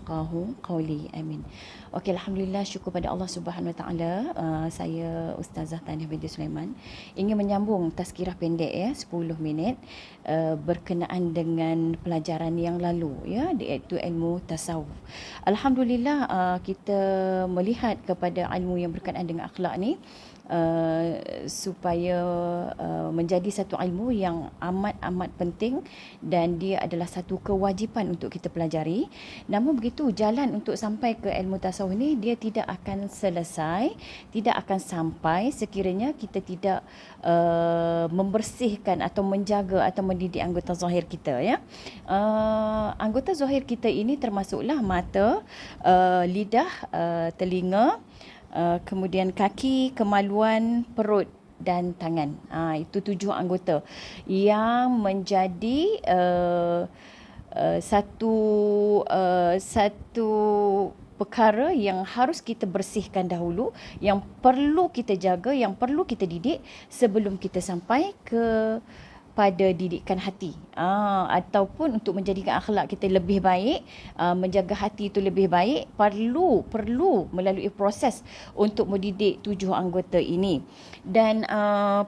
yafqahu qawli. Amin. Okey, alhamdulillah, syukur pada Allah Subhanahu Wa Taala. Saya Ustazah Tania binti Sulaiman ingin menyambung tazkirah pendek 10 minit berkenaan dengan pelajaran yang lalu iaitu ilmu tasawuf. Alhamdulillah, kita melihat kepada ilmu yang berkenaan dengan akhlak ni supaya menjadi satu ilmu yang amat penting dan dia adalah satu kewajipan untuk kita pelajari. Namun begitu, jalan untuk sampai ke ilmu tasawuf ni dia tidak akan selesai, tidak akan sampai sekiranya kita tidak membersihkan atau menjaga atau mendidik anggota zahir kita anggota zahir kita ini termasuklah mata, lidah, telinga, kemudian kaki, kemaluan, perut dan tangan. Itu 7 anggota yang menjadi satu perkara yang harus kita bersihkan dahulu, yang perlu kita jaga, yang perlu kita didik sebelum kita sampai pada didikan hati ataupun untuk menjadikan akhlak kita lebih baik, menjaga hati itu lebih baik, perlu melalui proses untuk mendidik 7 anggota ini. Dan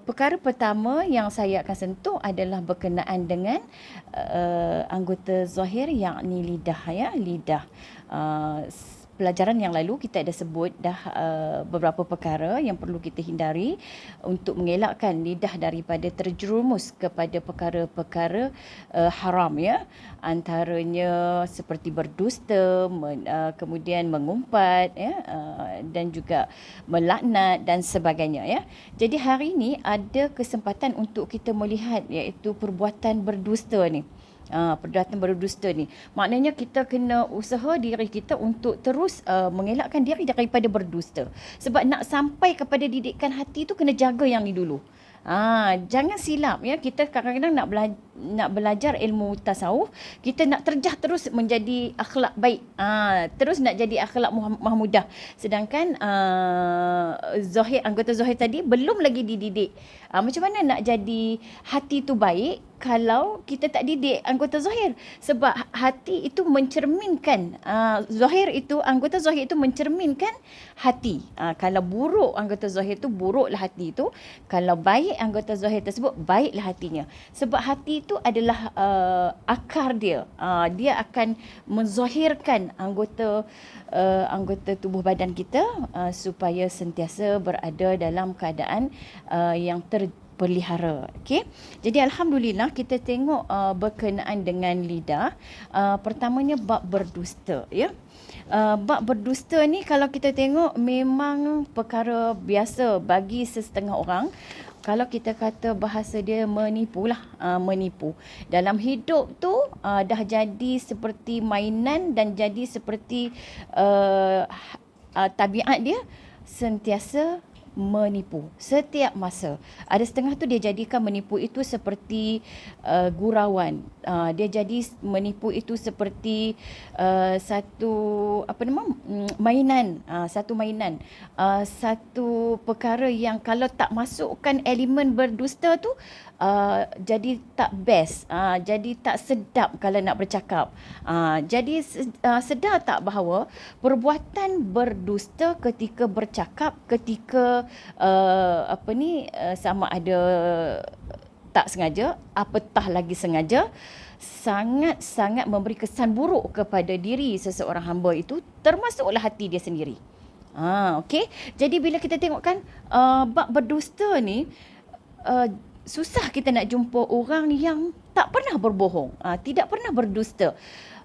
perkara pertama yang saya akan sentuh adalah berkenaan dengan anggota zahir, yakni lidah lidah. Pelajaran yang lalu kita ada sebut dah beberapa perkara yang perlu kita hindari untuk mengelakkan lidah daripada terjerumus kepada perkara-perkara haram antaranya seperti berdusta, kemudian mengumpat dan juga melaknat dan sebagainya Jadi hari ini ada kesempatan untuk kita melihat iaitu perbuatan berdusta ni. Perbuatan berdusta ni maknanya kita kena usaha diri kita untuk terus mengelakkan diri daripada berdusta. Sebab nak sampai kepada didikan hati tu kena jaga yang ni dulu. Jangan silap kita kadang-kadang nak belajar ilmu tasawuf, kita nak terjah terus menjadi akhlak baik, terus nak jadi akhlak mahmudah, sedangkan anggota zahir tadi belum lagi dididik. Macam mana nak jadi hati tu baik kalau kita tak didik anggota zahir? Sebab hati itu mencerminkan anggota zahir itu mencerminkan hati. Kalau buruk anggota zahir itu, buruklah hati itu. Kalau baik anggota zahir tersebut, baiklah hatinya. Sebab hati itu adalah akar dia. Dia akan menzahirkan anggota tubuh badan kita supaya sentiasa berada dalam keadaan yang terpelihara. Okey. Jadi alhamdulillah kita tengok berkenaan dengan lidah. Pertamanya bab berdusta bab berdusta ni kalau kita tengok memang perkara biasa bagi sesetengah orang. Kalau kita kata bahasa dia menipu. Dalam hidup tu dah jadi seperti mainan dan jadi seperti tabiat dia sentiasa menipu setiap masa. Ada setengah tu dia jadikan menipu itu seperti gurauan. Dia jadi menipu itu seperti satu mainan, satu perkara yang kalau tak masukkan elemen berdusta tu jadi tak best, jadi tak sedap kalau nak bercakap. Jadi sedar tak bahawa perbuatan berdusta ketika bercakap, ketika sama ada tak sengaja, apatah lagi sengaja, sangat-sangat memberi kesan buruk kepada diri seseorang hamba itu, termasuklah hati dia sendiri. Okey. Jadi bila kita tengok kan bab berdusta ni, susah kita nak jumpa orang yang tak pernah berbohong, tidak pernah berdusta.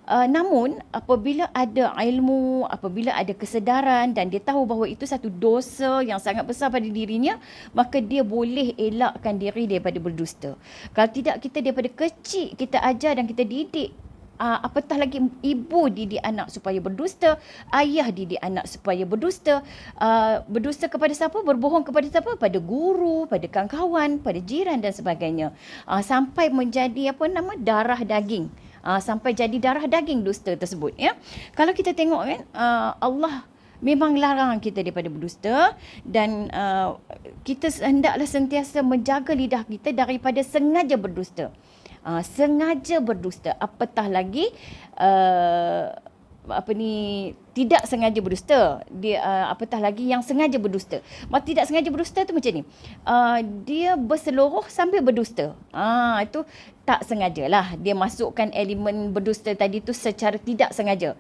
Namun apabila ada ilmu, apabila ada kesedaran dan dia tahu bahawa itu satu dosa yang sangat besar pada dirinya, maka dia boleh elakkan diri daripada berdusta. Kalau tidak, kita daripada kecil kita ajar dan kita didik, apatah lagi ibu didik anak supaya berdusta, ayah didik anak supaya berdusta. Berdusta kepada siapa? Berbohong kepada siapa? Pada guru, pada kawan-kawan, pada jiran dan sebagainya. Sampai menjadi darah daging. Sampai jadi darah daging dusta tersebut Kalau kita tengok kan, Allah memang larang kita daripada berdusta dan kita hendaklah sentiasa menjaga lidah kita daripada sengaja berdusta. Sengaja berdusta, apatah lagi tidak sengaja berdusta, dia apatah lagi yang sengaja berdusta. Tidak sengaja berdusta tu macam ni, dia berseluruh sambil berdusta. Itu tak sengajalah, dia masukkan elemen berdusta tadi tu secara tidak sengaja.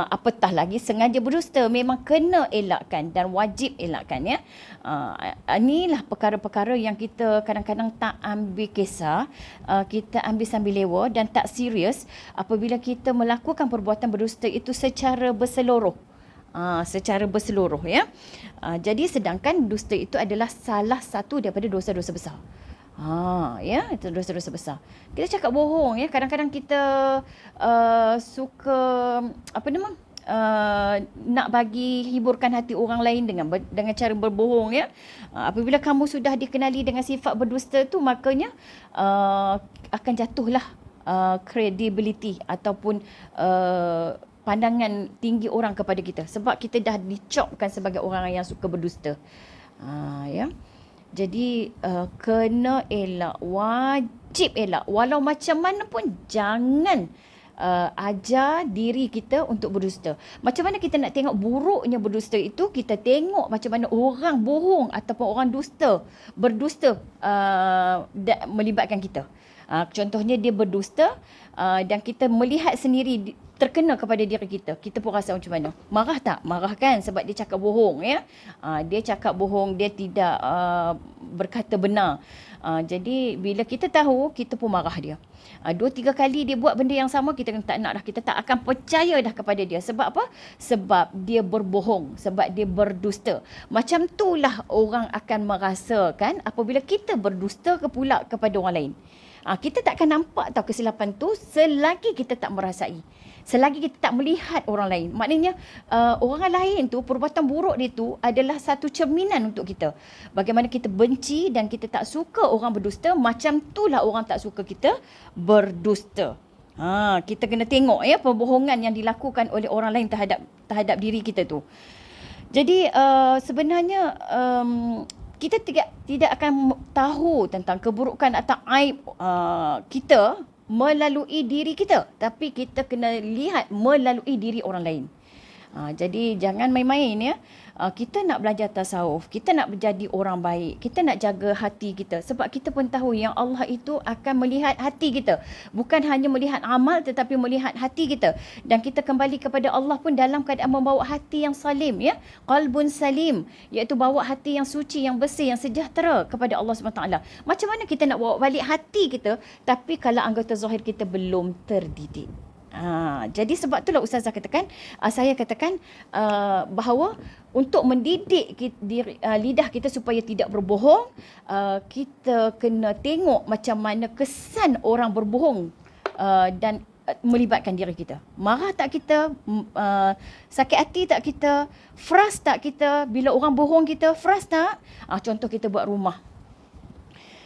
Apatah lagi sengaja berdusta, memang kena elakkan dan wajib elakkan, ya. Inilah perkara-perkara yang kita kadang-kadang tak ambil kisah, kita ambil sambil lewa dan tak serius apabila kita melakukan perbuatan berdusta itu secara berseluruh. Secara berseluruh, ya. Jadi sedangkan dusta itu adalah salah satu daripada dosa-dosa besar. Ya, itu dosa-dosa besar. Kita cakap bohong, ya. Kadang-kadang kita suka nak bagi hiburkan hati orang lain dengan cara berbohong, ya. Apabila kamu sudah dikenali dengan sifat berdusta tu, makanya akan jatuhlah credibility ataupun pandangan tinggi orang kepada kita sebab kita dah dicopkan sebagai orang yang suka berdusta. Ya. Jadi kena elak, wajib elak. Walau macam mana pun jangan ajar diri kita untuk berdusta. Macam mana kita nak tengok buruknya berdusta itu, kita tengok macam mana orang bohong ataupun orang berdusta melibatkan kita. Contohnya dia berdusta dan kita melihat sendiri terkena kepada diri kita, kita pun rasa macam mana? Marah tak? Marah kan, sebab dia cakap bohong, ya. Dia cakap bohong, dia tidak berkata benar. Jadi bila kita tahu, kita pun marah dia. 2-3 kali dia buat benda yang sama, kita tak nak dah, kita tak akan percaya dah kepada dia. Sebab apa? Sebab dia berbohong, sebab dia berdusta. Macam itulah orang akan merasakan apabila kita berdusta pula kepada orang lain. Kita tak akan nampak tahu kesilapan tu selagi kita tak merasai, selagi kita tak melihat orang lain. Maknanya orang lain tu, perbuatan buruk dia tu adalah satu cerminan untuk kita. Bagaimana kita benci dan kita tak suka orang berdusta, macam itulah orang tak suka kita berdusta. Kita kena tengok, ya, perbohongan yang dilakukan oleh orang lain terhadap diri kita tu. Jadi sebenarnya kita tidak akan tahu tentang keburukan atau aib kita melalui diri kita, tapi kita kena lihat melalui diri orang lain. Jadi jangan main-main, ya. Kita nak belajar tasawuf, kita nak menjadi orang baik, kita nak jaga hati kita, sebab kita pun tahu yang Allah itu akan melihat hati kita, bukan hanya melihat amal tetapi melihat hati kita. Dan kita kembali kepada Allah pun dalam keadaan membawa hati yang salim, ya, qalbun salim, iaitu bawa hati yang suci, yang bersih, yang sejahtera kepada Allah SWT. Macam mana kita nak bawa balik hati kita tapi kalau anggota zahir kita belum terdidik? Jadi sebab itulah saya katakan bahawa untuk mendidik lidah kita supaya tidak berbohong, kita kena tengok macam mana kesan orang berbohong dan melibatkan diri kita. Marah tak kita? Sakit hati tak kita? Frust tak kita? Bila orang bohong kita, frust tak? Contoh kita buat rumah.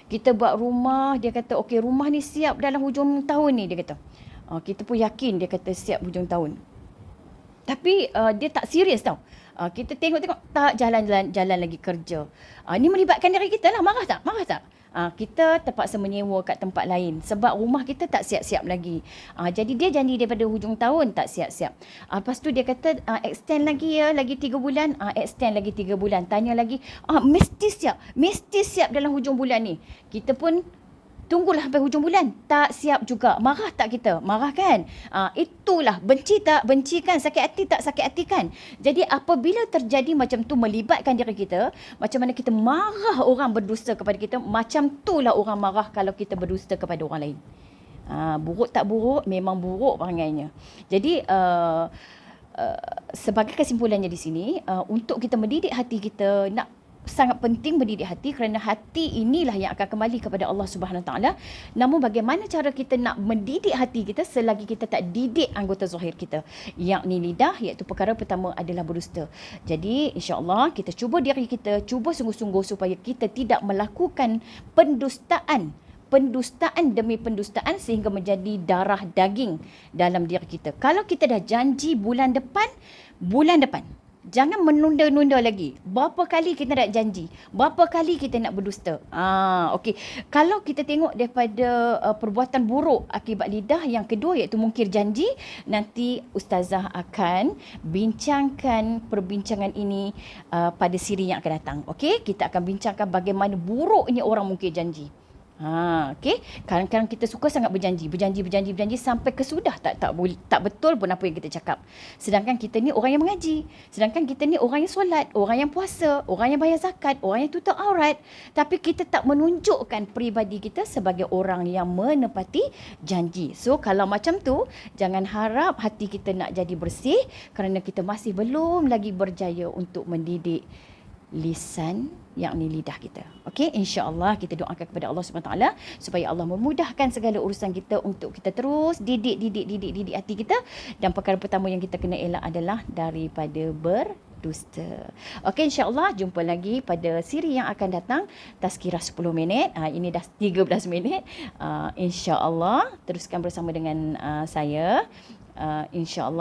Dia kata, okey, rumah ni siap dalam hujung tahun ni, dia kata. Kita pun yakin dia kata siap hujung tahun. Tapi dia tak serius tau. Kita tengok-tengok tak jalan lagi kerja. Ni melibatkan diri kita lah. Marah tak? Kita terpaksa menyewa kat tempat lain sebab rumah kita tak siap-siap lagi. Jadi dia janji daripada hujung tahun tak siap-siap. Lepas tu dia kata extend lagi, ya, lagi 3 bulan. Extend lagi 3 bulan. Tanya lagi, mesti siap dalam hujung bulan ni. Kita pun tunggulah sampai hujung bulan, tak siap juga. Marah tak kita? Marah kan? Itulah, benci tak? Benci kan? Sakit hati tak? Sakit hati kan? Jadi apabila terjadi macam tu melibatkan diri kita, macam mana kita marah orang berdusta kepada kita, macam itulah orang marah kalau kita berdusta kepada orang lain. Buruk tak buruk? Memang buruk perangainya. Jadi sebagai kesimpulannya di sini, untuk kita mendidik hati kita, sangat penting mendidik hati kerana hati inilah yang akan kembali kepada Allah Subhanahu Taala. Namun bagaimana cara kita nak mendidik hati kita selagi kita tak didik anggota zahir kita, yakni lidah, iaitu perkara pertama adalah berdusta. Jadi insya-Allah kita cuba diri kita, cuba sungguh-sungguh supaya kita tidak melakukan pendustaan demi pendustaan sehingga menjadi darah daging dalam diri kita. Kalau kita dah janji bulan depan, Jangan menunda-nunda lagi. Berapa kali kita nak janji? Berapa kali kita nak berdusta? Okey. Kalau kita tengok daripada perbuatan buruk akibat lidah, yang kedua iaitu mungkir janji, nanti ustazah akan bincangkan perbincangan ini pada siri yang akan datang. Okey, kita akan bincangkan bagaimana buruknya orang mungkir janji. Okey. Kadang-kadang kita suka sangat berjanji sampai kesudah tak betul pun apa yang kita cakap. Sedangkan kita ni orang yang mengaji. Sedangkan kita ni orang yang solat, orang yang puasa, orang yang bayar zakat, orang yang tutup aurat. Tapi kita tak menunjukkan peribadi kita sebagai orang yang menepati janji. So, kalau macam tu, jangan harap hati kita nak jadi bersih kerana kita masih belum lagi berjaya untuk mendidik lisan, yakni lidah kita. Okey, insya-Allah kita doakan kepada Allah Subhanahu taala supaya Allah memudahkan segala urusan kita untuk kita terus didik hati kita, dan perkara pertama yang kita kena elak adalah daripada berdusta. Okey, insya-Allah jumpa lagi pada siri yang akan datang, Tazkirah 10 minit. Ini dah 13 minit. Insya-Allah teruskan bersama dengan saya. Insya-Allah